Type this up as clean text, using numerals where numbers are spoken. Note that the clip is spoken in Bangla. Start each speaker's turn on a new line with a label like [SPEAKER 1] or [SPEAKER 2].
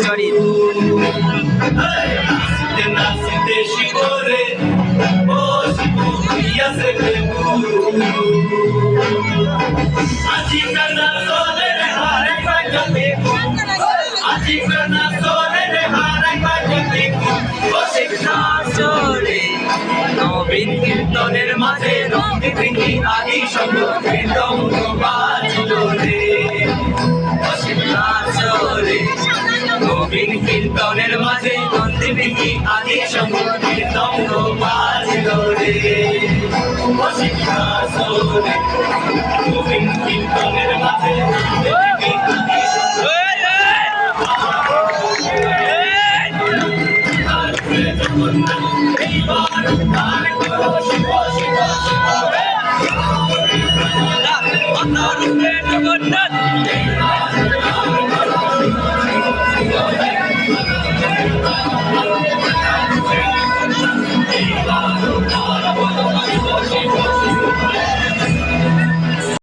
[SPEAKER 1] সরি
[SPEAKER 2] নাচতে শিবরে ও শিবুইয়াছে আজি কানা সোলে রে হারে পাজতে আজি কানা সোলে রে হারে পাজতে ও শিখনা
[SPEAKER 1] চলে নবীন কীর্তনের মাঝে রঙে ভেঙে আদি সঙ্গে দঙ্গ বাজলো রে চলে নবীন কীর্তনের মাঝে নন্দী ভেঙে আদি সঙ্গে দঙ্গ বাজলো রে
[SPEAKER 2] চলে নবীন কীর্তনের মাঝে নন্দী ভেঙে আদি এইবার আর করো শিব শিব শিব রে
[SPEAKER 1] জগন্নাথ